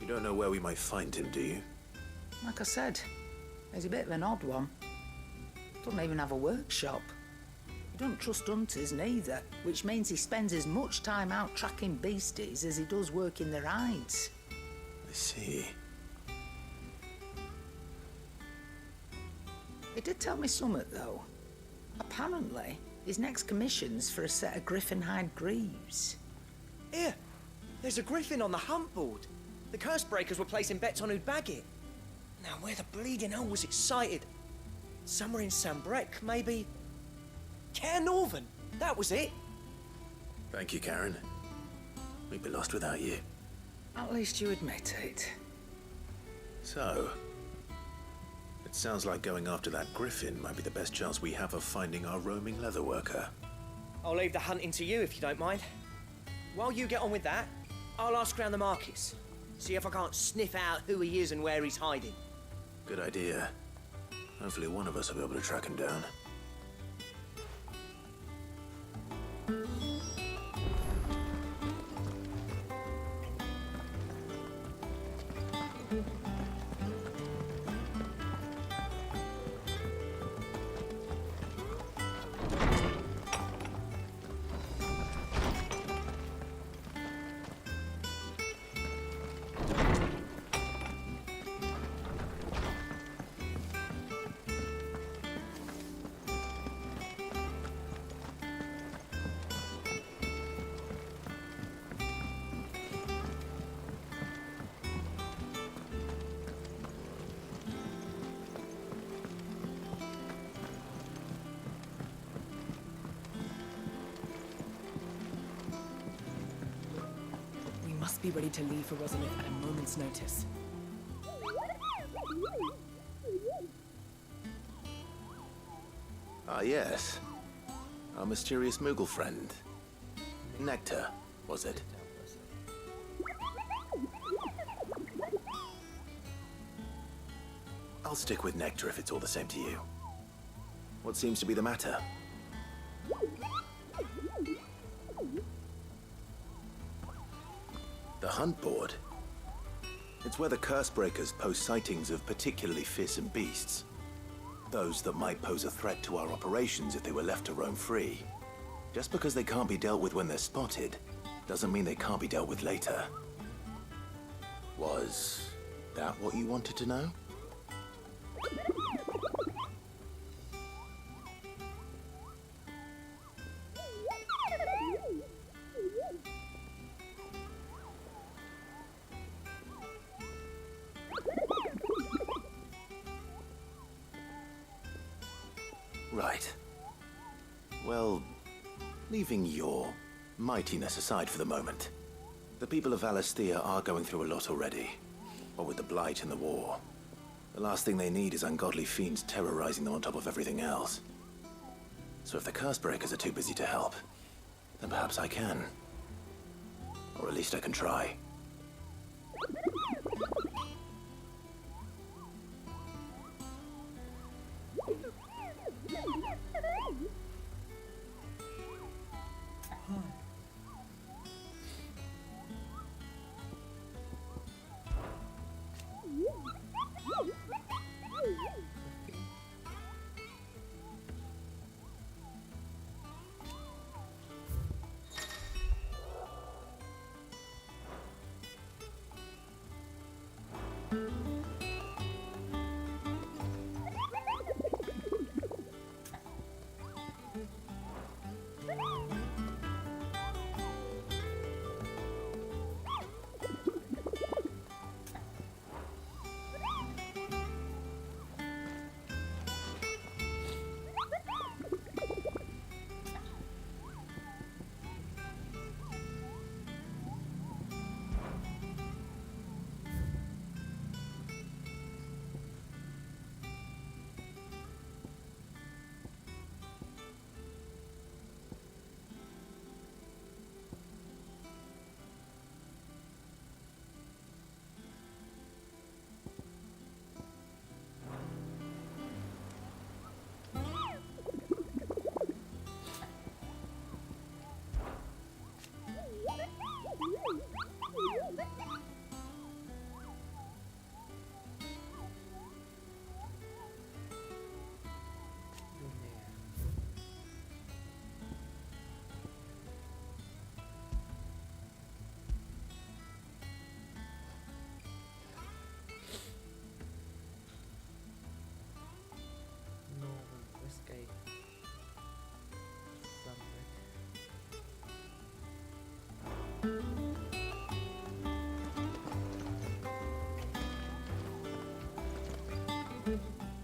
You don't know where we might find him, do you? Like I said, he's a bit of an odd one. Doesn't even have a workshop. He doesn't trust hunters neither, which means he spends as much time out tracking beasties as he does working their hides. I see. He did tell me something, though. Apparently, his next commission's for a set of griffin hide greaves. Here, there's a griffin on the hunt board. The curse breakers were placing bets on who'd bag it. Now, where the bleeding hell was it sighted? Somewhere in Sambrec, maybe? Care Northern, that was it. Thank you, Karen. We'd be lost without you. At least you admit it. So, it sounds like going after that griffin might be the best chance we have of finding our roaming leather worker. I'll leave the hunting to you if you don't mind. While you get on with that, I'll ask around the markets. See if I can't sniff out who he is and where he's hiding. Good idea. Hopefully one of us will be able to track him down. Be ready to leave for Rosalith at a moment's notice. Ah, yes. Our mysterious Moogle friend. Nectar, was it? I'll stick with Nectar if it's all the same to you. What seems to be the matter? The hunt board? It's where the curse breakers post sightings of particularly fearsome beasts. Those that might pose a threat to our operations if they were left to roam free. Just because they can't be dealt with when they're spotted, doesn't mean they can't be dealt with later. Was that what you wanted to know? Right. Well, Leaving your mightiness aside for the moment, the people of Valisthea are going through a lot already. What with the Blight and the war. The last thing they need is ungodly fiends terrorizing them on top of everything else. So if the Cursebreakers are too busy to help, then perhaps I can. Or at least I can try.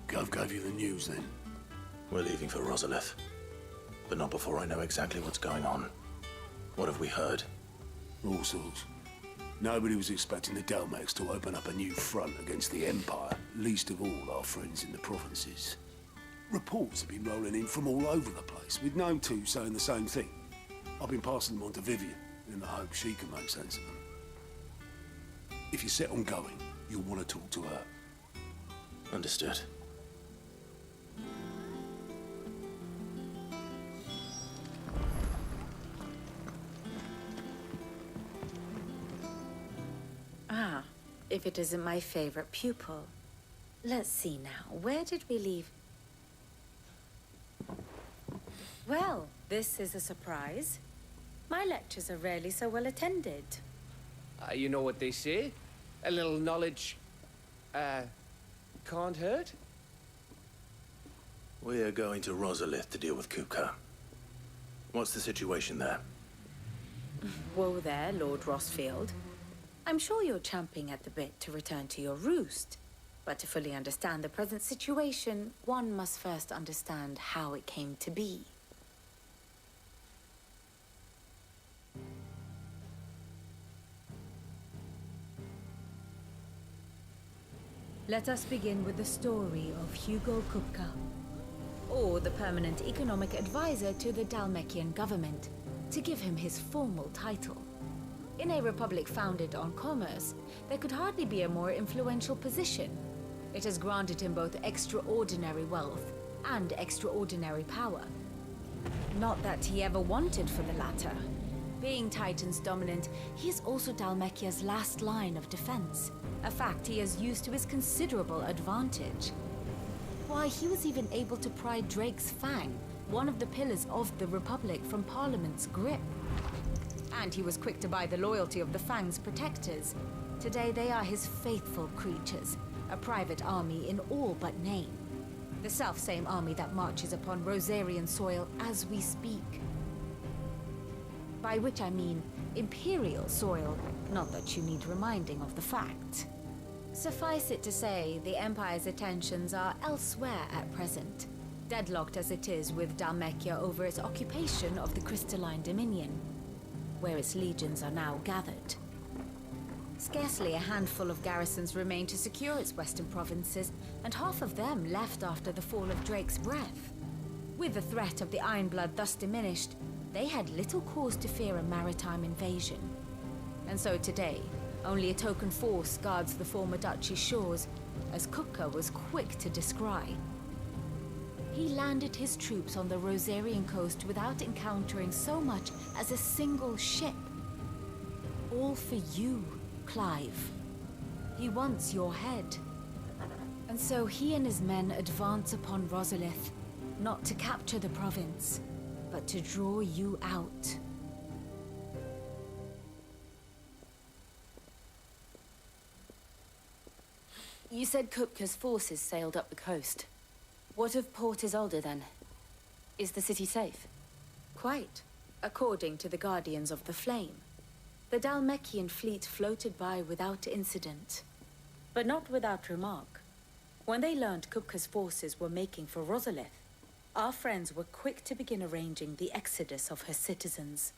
Gov gave you the news then? We're leaving for Rosalith. But not before I know exactly what's going on. What have we heard? All sorts. Nobody was expecting the Delmex to open up a new front against the Empire, least of all our friends in the provinces. Reports have been rolling in from all over the place, with no two saying the same thing. I've been passing them on to Vivian, in the hope she can make sense of them. If you're set on going, you'll want to talk to her. Understood. Ah, if it isn't my favorite pupil. Let's see now, where did we leave? Well, this is a surprise. My lectures are rarely so well attended. You know what they say? A little knowledge, can't hurt? We are going to Rosalith to deal with Kupka. What's the situation there? Whoa there, Lord Rossfield. I'm sure you're champing at the bit to return to your roost. But to fully understand the present situation, one must first understand how it came to be. Let us begin with the story of Hugo Kupka, or the permanent economic advisor to the Dalmekian government, to give him his formal title. In a republic founded on commerce, there could hardly be a more influential position. It has granted him both extraordinary wealth and extraordinary power. Not that he ever wanted for the latter. Being Titan's dominant, he is also Dalmekia's last line of defense, a fact he has used to his considerable advantage. Why, he was even able to pry Drake's Fang, one of the pillars of the Republic, from Parliament's grip. And he was quick to buy the loyalty of the Fang's protectors. Today they are his faithful creatures, a private army in all but name. The self-same army that marches upon Rosarian soil as we speak. By which I mean Imperial soil, not that you need reminding of the fact. Suffice it to say, the Empire's attentions are elsewhere at present. deadlocked as it is with Dhalmekia over its occupation of the Crystalline Dominion, where its legions are now gathered. Scarcely a handful of garrisons remain to secure its western provinces, and half of them left after the fall of Drake's breath. With the threat of the Ironblood thus diminished, they had little cause to fear a maritime invasion. And so today, only a token force guards the former duchy's shores, as Kupka was quick to descry. He landed his troops on the Rosarian coast without encountering so much as a single ship. All for you, Clive. He wants your head. And so he and his men advance upon Rosalith, not to capture the province, but to draw you out. You said Kupka's forces sailed up the coast. What of Port Isolde, then? Is the city safe? Quite, according to the Guardians of the Flame. The Dhalmekian fleet floated by without incident. But not without remark. When they learned Kupka's forces were making for Rosalith, our friends were quick to begin arranging the exodus of her citizens.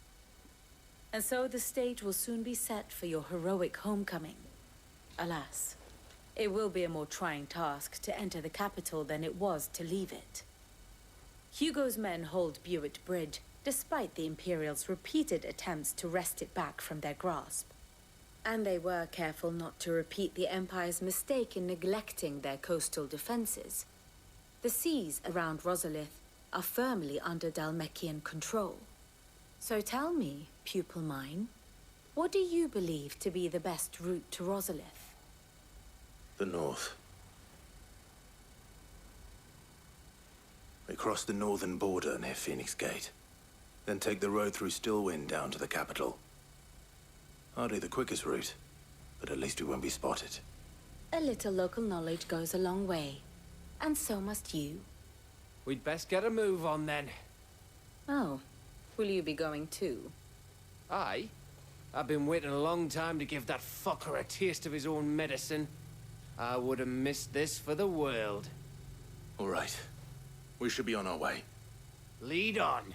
And so the stage will soon be set for your heroic homecoming. Alas, it will be a more trying task to enter the capital than it was to leave it. Hugo's men hold Buett Bridge, despite the Imperials' repeated attempts to wrest it back from their grasp. And they were careful not to repeat the Empire's mistake in neglecting their coastal defenses. The seas around Rosalith are firmly under Dhalmekian control. So tell me, pupil mine, what do you believe to be the best route to Rosalith? The north. We cross the northern border near Phoenix Gate, then take the road through Stillwind down to the capital. Hardly the quickest route, but at least we won't be spotted. A little local knowledge goes a long way, and so must you. We'd best get a move on then. Oh, will you be going too? Aye. I've been waiting a long time to give that fucker a taste of his own medicine. I would have missed this for the world. All right. We should be on our way. Lead on.